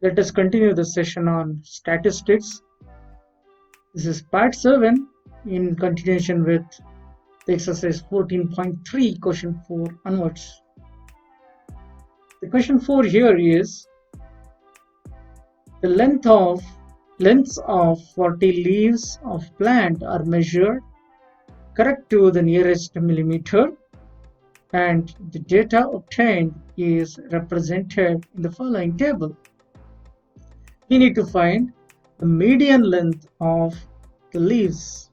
Let us continue the session on statistics. This is part 7 in continuation with the exercise 14.3 question 4 onwards. The question 4 here is the lengths of 40 leaves of plant are measured correct to the nearest millimeter, and the data obtained is represented in the following table. We need to find the median length of the leaves.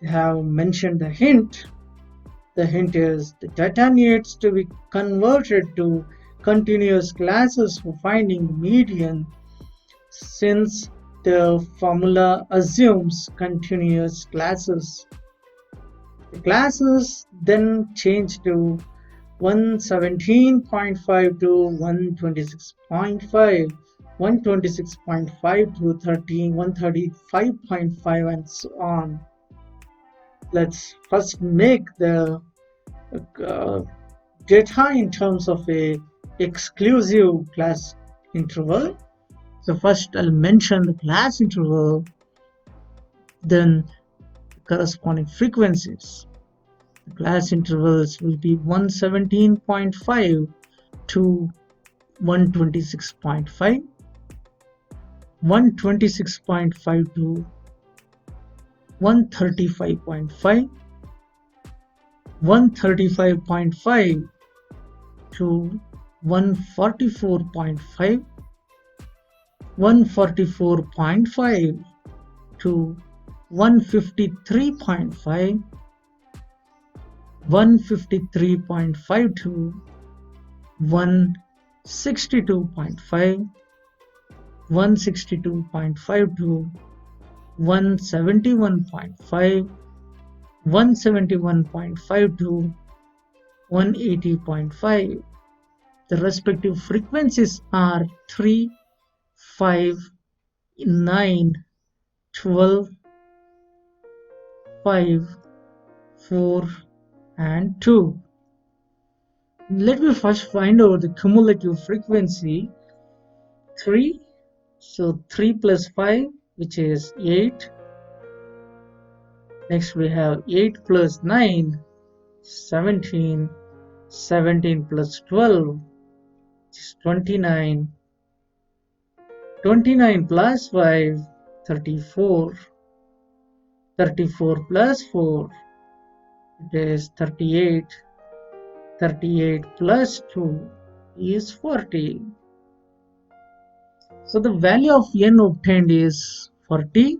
We have mentioned the hint. The hint is the data needs to be converted to continuous classes for finding the median, since the formula assumes continuous classes. The classes then change to 117.5 to 126.5, 126.5 to 135.5, and so on. Let's first make the data in terms of a exclusive class interval. So first I'll mention the class interval, then the corresponding frequencies. The class intervals will be 117.5 to 126.5, 126.5 to 135.5, 135.5 to 144.5, 144.5 to 153.5, 153.5 to 162.5, 162.5 to 171.5, 171.5 to 180.5. The respective frequencies are 3, 5, 9, 12, 5, 4, and 2. Let me first find out the cumulative frequency. 3, so 3 plus 5, which is 8. Next we have 8 plus 9, 17. 17 plus 12, which is 29. 29 plus 5, 34. 34 plus 4, it is 38. 38 plus 2 is 40. So the value of n obtained is 40.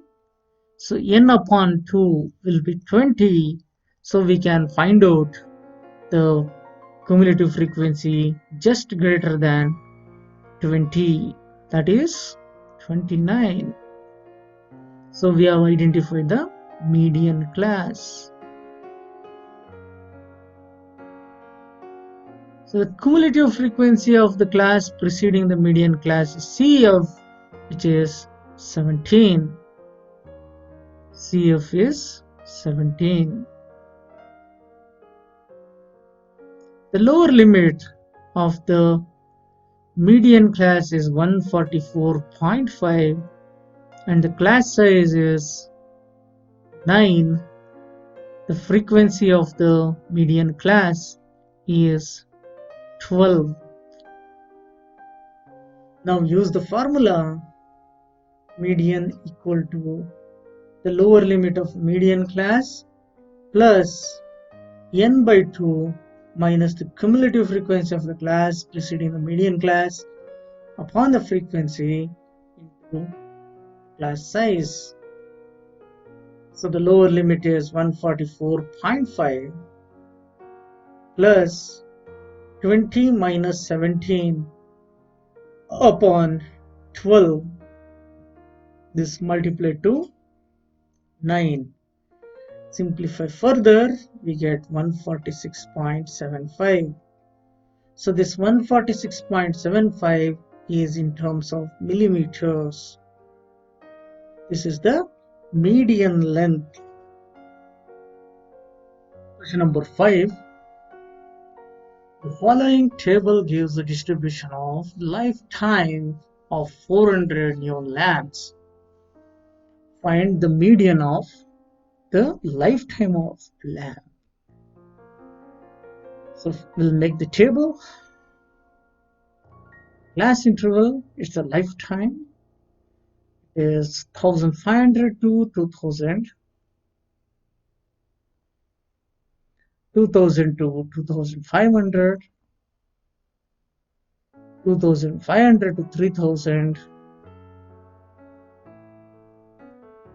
So n upon 2 will be 20. So we can find out the cumulative frequency just greater than 20, that is 29. So we have identified the median class. So the cumulative frequency of the class preceding the median class is CF, which is 17. CF is 17. The lower limit of the median class is 144.5 and the class size is 9. The frequency of the median class is 12. Now use the formula median equal to the lower limit of median class plus n by 2 minus the cumulative frequency of the class preceding the median class upon the frequency into class size. So the lower limit is 144.5 plus 20 minus 17 upon 12. This multiplied to 9. Simplify further, we get 146.75. So this 146.75 is in terms of millimeters. This is the median length. Question number 5. The following table gives the distribution of lifetime of 400 neon lamps. Find the median of the lifetime of the lamp. So we'll make the table. Glass interval is the lifetime is 1500 to 2000, 2000 to 2500, 2500 to 3000,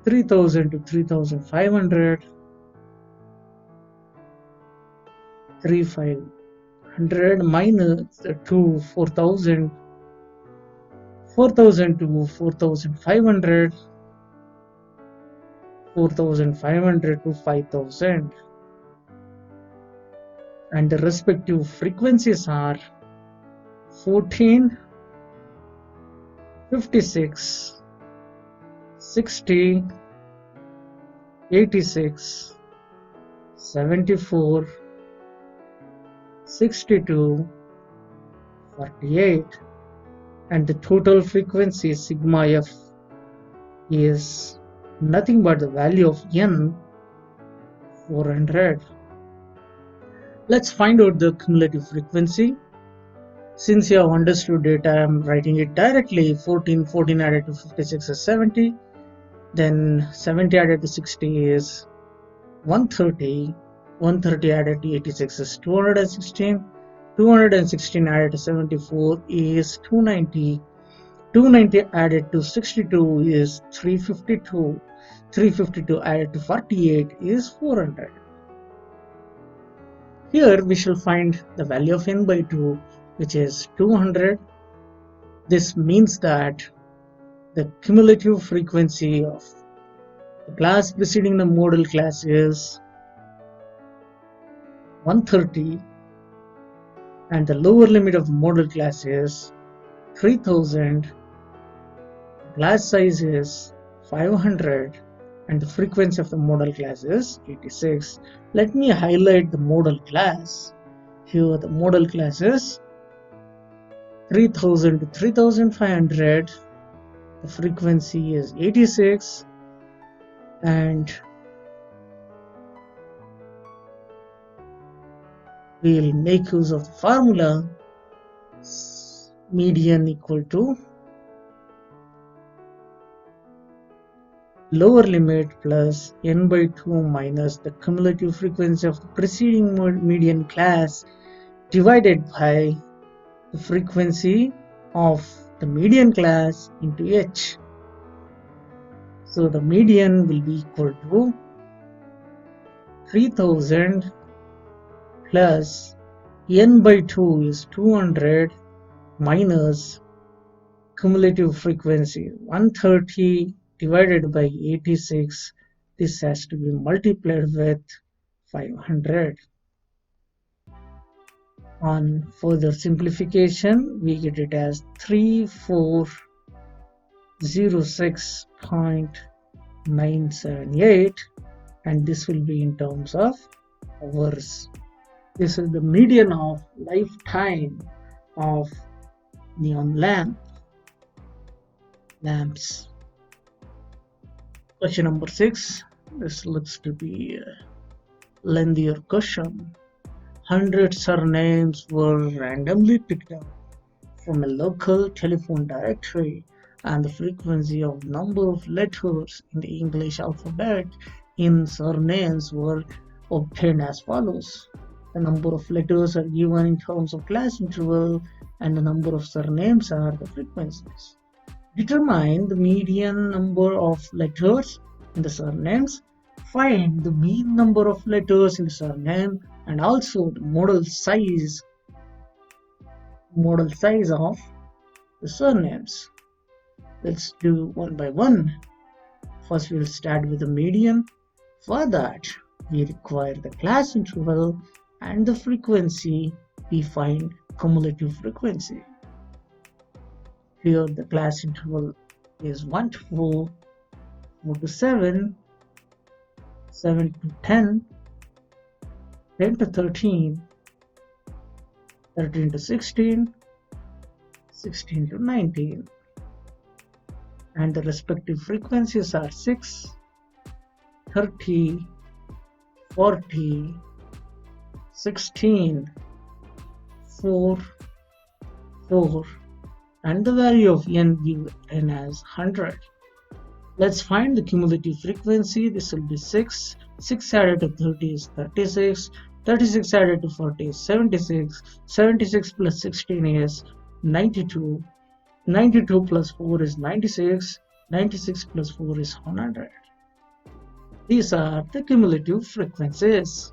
3000 to 3500, 3500 minus to 4000, 4000 to 4500, 4500 to 5000, and the respective frequencies are 14, 56, 60, 86, 74, 62, 48, and the total frequency sigma f is nothing but the value of n, 400. Let's find out the cumulative frequency. Since you have understood it, I am writing it directly. 14 added to 56 is 70. Then 70 added to 60 is 130. 130 added to 86 is 216. 216 added to 74 is 290. 290 added to 62 is 352. 352 added to 48 is 400. Here we shall find the value of n by 2, which is 200. This means that the cumulative frequency of the class preceding the model class is 130, and the lower limit of the model class is 3000. Class size is 500, and the frequency of the model class is 86. Let me highlight the model class. Here the model class is 3000 to 3500. The frequency is 86, and we'll make use of the formula median equal to lower limit plus n by 2 minus the cumulative frequency of the preceding median class divided by the frequency of the median class into h. So the median will be equal to 3000 plus n by 2 is 200 minus cumulative frequency 130 divided by 86. This has to be multiplied with 500. On further simplification, we get it as 3406.978, and this will be in terms of hours. This is the median of lifetime of neon lamps. Question number 6. This looks to be a lengthier question. 100 surnames were randomly picked up from a local telephone directory, and the frequency of number of letters in the English alphabet in surnames were obtained as follows. The number of letters are given in terms of class interval, and the number of surnames are the frequencies. Determine the median number of letters in the surnames. Find the mean number of letters in the surname, and also the model size of the surnames. Let's do one by one. First, we'll start with the median. For that, we require the class interval and the frequency. We find cumulative frequency. Here, the class interval is 1 to 4, 4 to 7, 7 to 10, 10 to 13, 13 to 16, 16 to 19. And the respective frequencies are 6, 30, 40, 16, 4, 4, and the value of n given as 100. Let's find the cumulative frequency. This will be 6. 6 added to 30 is 36. 36 added to 40 is 76. 76 plus 16 is 92. 92 plus 4 is 96. 96 plus 4 is 100. These are the cumulative frequencies.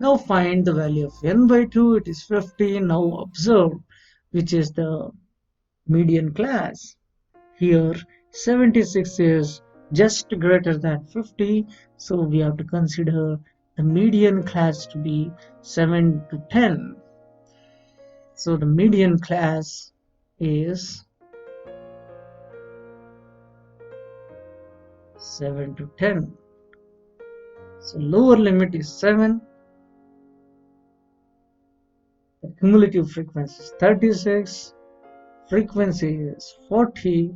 Now find the value of n by 2. It is 50. Now observe which is the median class. Here 76 is just greater than 50, so we have to consider the median class to be 7 to 10. So the median class is 7 to 10. So lower limit is 7. The cumulative frequency is 36. Frequency is 40.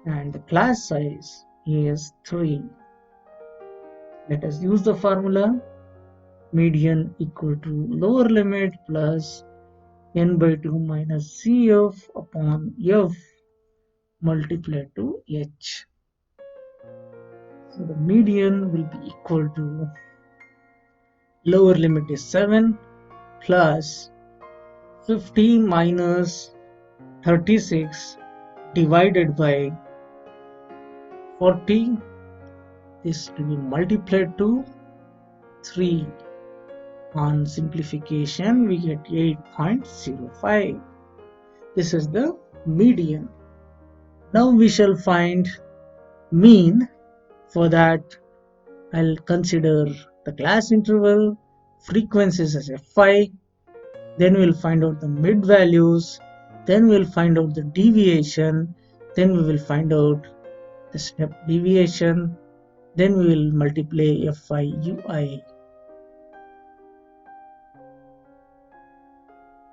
And the class size is 3. Let us use the formula. Median equal to lower limit plus n by 2 minus CF upon F multiplied to H. So the median will be equal to lower limit is 7 plus 50 minus 36 divided by 40. This to be multiplied to 3. On simplification, we get 8.05. This is the median. Now we shall find mean. For that, I'll consider the class interval, frequencies as Fi. Then we'll find out the mid values. Then we'll find out the deviation. Then we will find out the step deviation. Then we will multiply Fi Ui.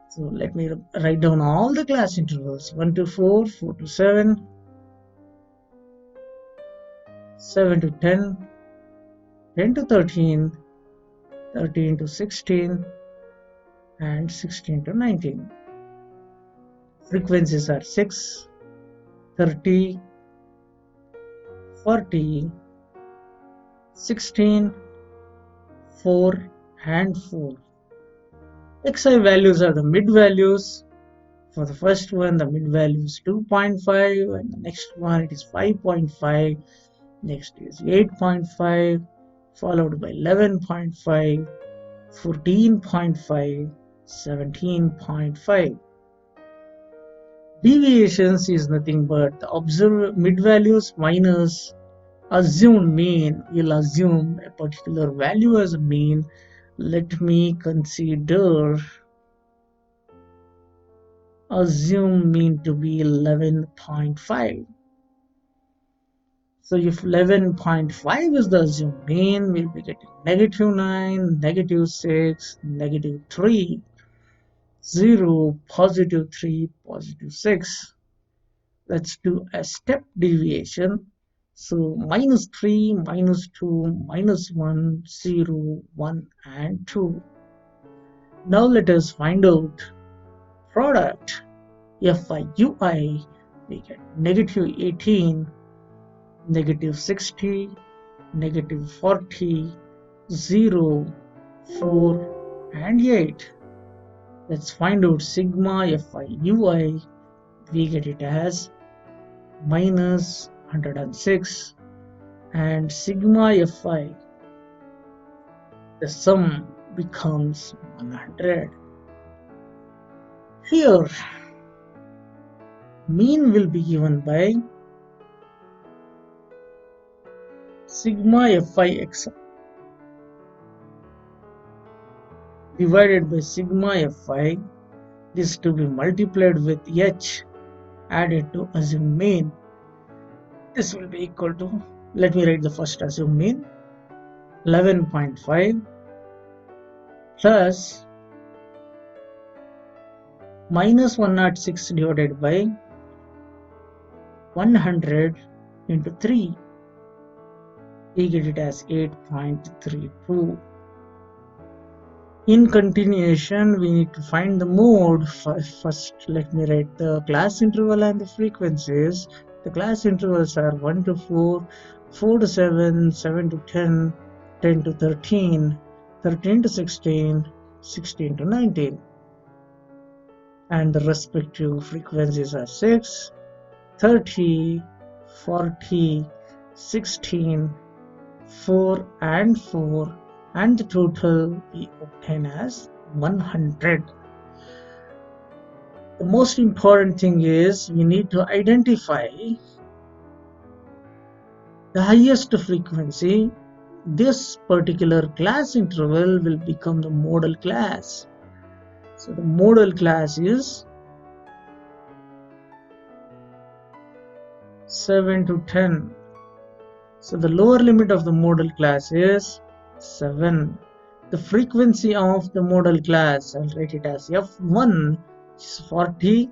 So let me write down all the class intervals. 1 to 4, 4 to 7, 7 to 10, 10 to 13, 13 to 16, and 16 to 19. Frequencies are 6, 30, 40, 16, 4, and 4. Xi values are the mid values. For the first one, the mid value is 2.5, and the next one it is 5.5. Next is 8.5, followed by 11.5, 14.5, 17.5. Deviations is nothing but the observed mid values minus assumed mean. We'll assume a particular value as a mean. Let me consider assume mean to be 11.5. So if 11.5 is the assumed mean, we'll be getting -9, -6, -3, 0, +3, +6. Let's do a step deviation. So -3, -2, -1, 0, 1, and 2. Now let us find out product. Fi Ui, we get -18, -60, -40, 0, 4, and 8. Let's find out sigma Fi Ui. We get it as -106, and sigma Fi, the sum becomes 100. Here, mean will be given by sigma Fi x divided by sigma Fi. This to be multiplied with H added to assumed mean. This will be equal to, let me write the first assumed mean, 11.5 plus minus 106 divided by 100 into 3. We get it as 8.32. In continuation, we need to find the mode. First, let me write the class interval and the frequencies. The class intervals are 1 to 4, 4 to 7, 7 to 10, 10 to 13, 13 to 16, 16 to 19. And the respective frequencies are 6, 30, 40, 16, 4 and 4, and the total we obtain as 100. The most important thing is we need to identify the highest frequency. This particular class interval will become the modal class. So the modal class is 7 to 10. So the lower limit of the modal class is 7. The frequency of the modal class, I'll write it as F1 is 40,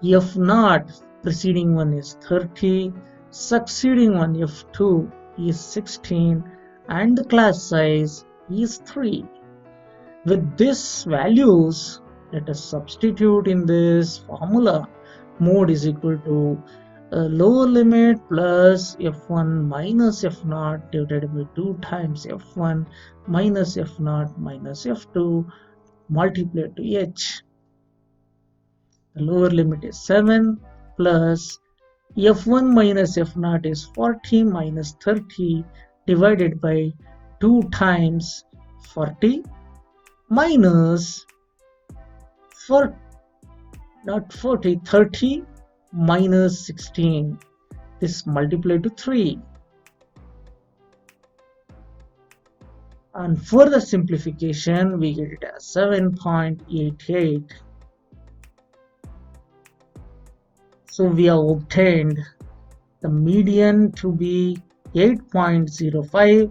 F0 preceding one is 30, succeeding one F2 is 16, and the class size is 3. With these values, let us substitute in this formula. Mode is equal to lower limit plus F1 minus F0 divided by 2 times F1 minus F0 minus F2 multiplied to H. The lower limit is 7 plus F1 minus F0 is 40 minus 30 divided by 2 times 40 minus 30 minus 16. This multiplied to 3. And further simplification, we get it as 7.88. So we have obtained the median to be 8.05,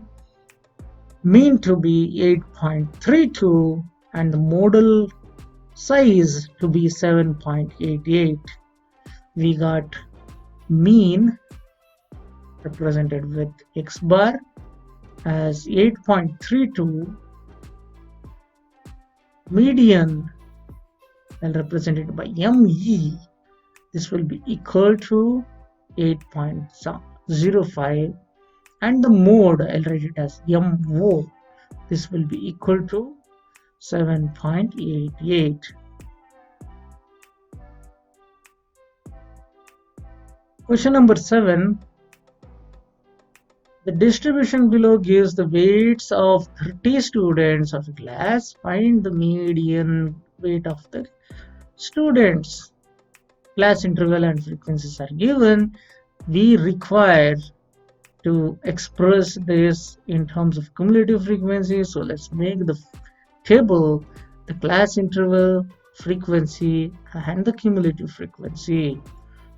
mean to be 8.32, and the modal size to be 7.88. We got mean represented with x bar as 8.32, median and represented by ME. This will be equal to 8.05, and the mode, I'll write it as MO. This will be equal to 7.88. Question number 7. The distribution below gives the weights of 30 students of a class. Find the median weight of the students. Class interval and frequencies are given. We require to express this in terms of cumulative frequency. So let's make the table the class interval, frequency, and the cumulative frequency.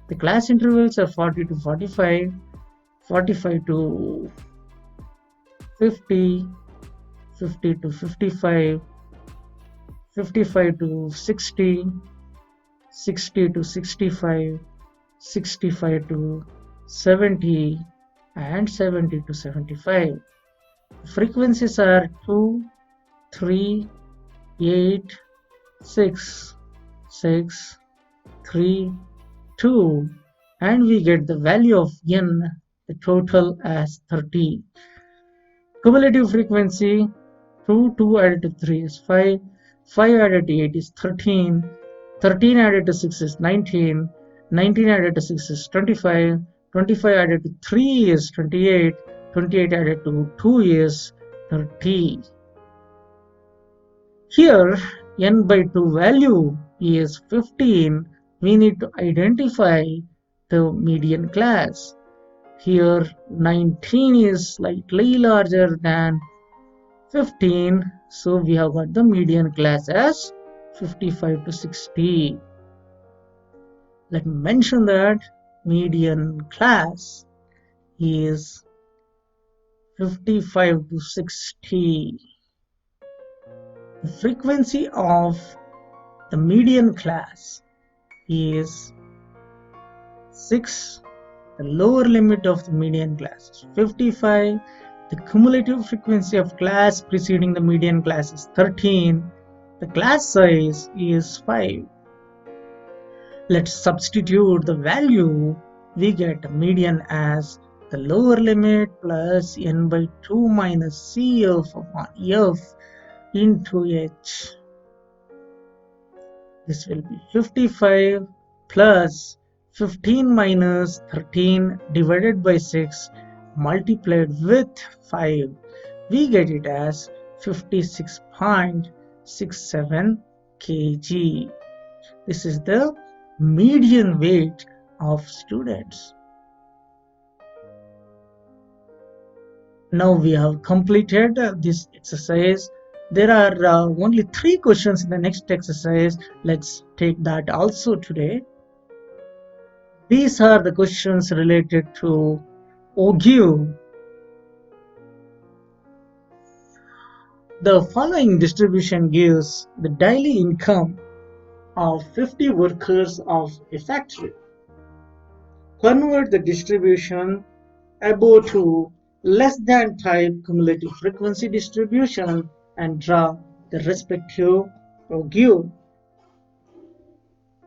The class intervals are 40 to 45, 45 to 50, 50 to 55, 55 to 60, 60 to 65, 65 to 70, and 70 to 75. The frequencies are 2, 3, 8, 6, 6, 3, 2, and we get the value of n, the total as 30. Cumulative frequency 2 added to 3 is 5, 5 added to 8 is 13, 13 added to 6 is 19, 19 added to 6 is 25, 25 added to 3 is 28, 28 added to 2 is 30. Here n by 2 value is 15. We need to identify the median class. Here 19 is slightly larger than 15, so we have got the median class as 55 to 60. Let me mention that median class is 55 to 60. The frequency of the median class is 6. The lower limit of the median class is 55. The cumulative frequency of class preceding the median class is 13. The class size is 5. Let's substitute the value. We get median as the lower limit plus n by 2 minus cf upon f into h. This will be 55 plus 15 minus 13 divided by 6 multiplied with 5. We get it as 56.67 kg. This is the median weight of students. Now we have completed this exercise. There are only 3 questions in the next exercise. Let's take that also today. These are the questions related to OGU. The following distribution gives the daily income of 50 workers of a factory. Convert the distribution above to less than type cumulative frequency distribution and draw the respective OGU.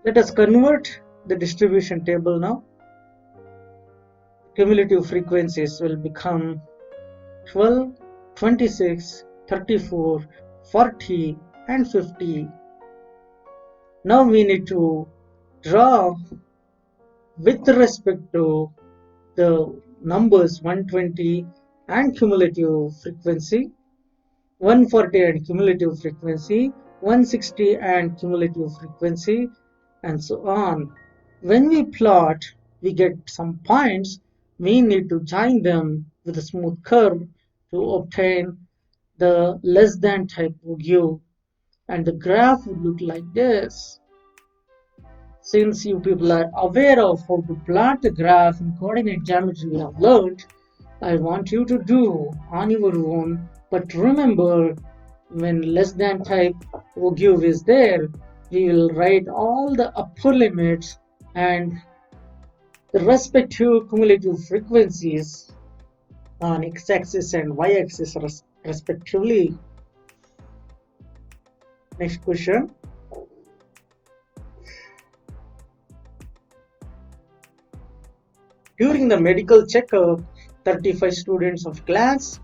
Let us convert the distribution table now. Cumulative frequencies will become 12, 26, 34, 40 and 50. Now we need to draw with respect to the numbers 120 and cumulative frequency, 140 and cumulative frequency, 160 and cumulative frequency, and so on. When we plot, we get some points. We need to join them with a smooth curve to obtain the less than type OGU, and the graph would look like this. Since you people are aware of how to plot the graph in coordinate geometry we have learned, I want you to do on your own. But remember, when less than type OGU is there, we will write all the upper limits and the respective cumulative frequencies on x-axis and y-axis respectively. Next question. During the medical checkup, 35 students of class,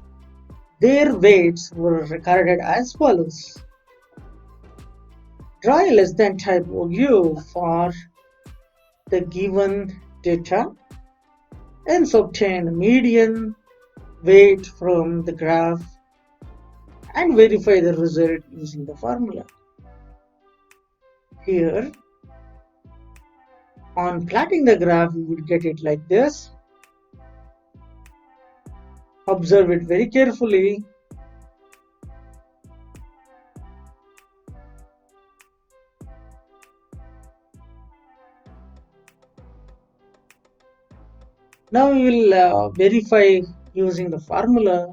their weights were recorded as follows. Draw a less than type OGU for the given data and obtain the median weight from the graph and verify the result using the formula. Here, on plotting the graph, you would get it like this. Observe it very carefully. Now we will verify using the formula.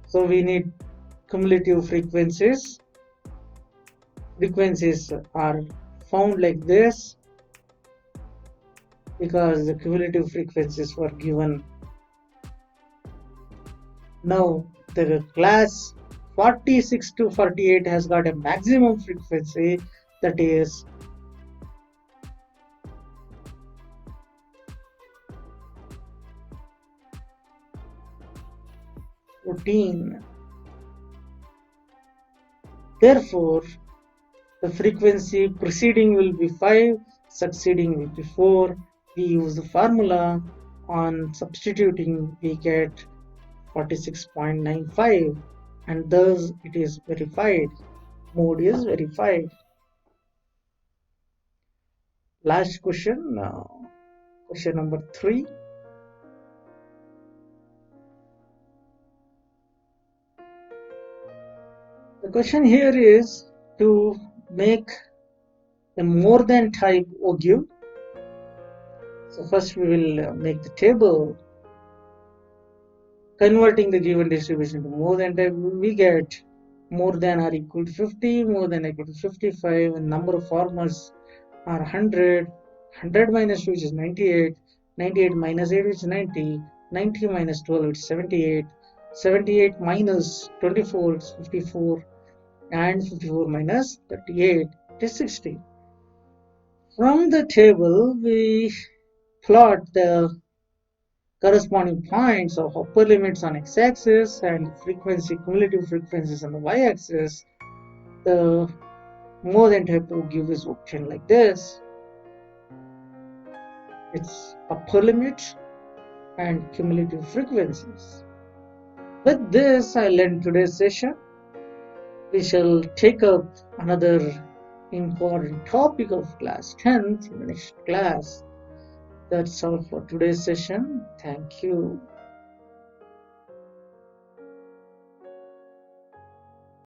So we need cumulative frequencies. Frequencies are found like this because the cumulative frequencies were given. Now the class 46 to 48 has got a maximum frequency, that is 14. Therefore, the frequency preceding will be 5, succeeding will be 4. We use the formula. On substituting, we get 46.95, and thus it is verified. Mode is verified. Last question, question number 3. The question here is to make a more than type OGU. So first we will make the table. Converting the given distribution to more than type, we get more than or equal to 50, more than or equal to 55, and number of farmers are 100, 100 minus 2 which is 98, 98 minus 8 which is 90, 90 minus 12 which is 78, 78 minus 24 which is 54, and 54 minus 38 it is 60. From the table we plot the corresponding points of upper limits on x-axis and cumulative frequencies on the y-axis. The more than type will give this option like this. It's upper limit and cumulative frequencies. With this, I'll end today's session. We shall take up another important topic of class 10th in the next class. That's all for today's session. Thank you.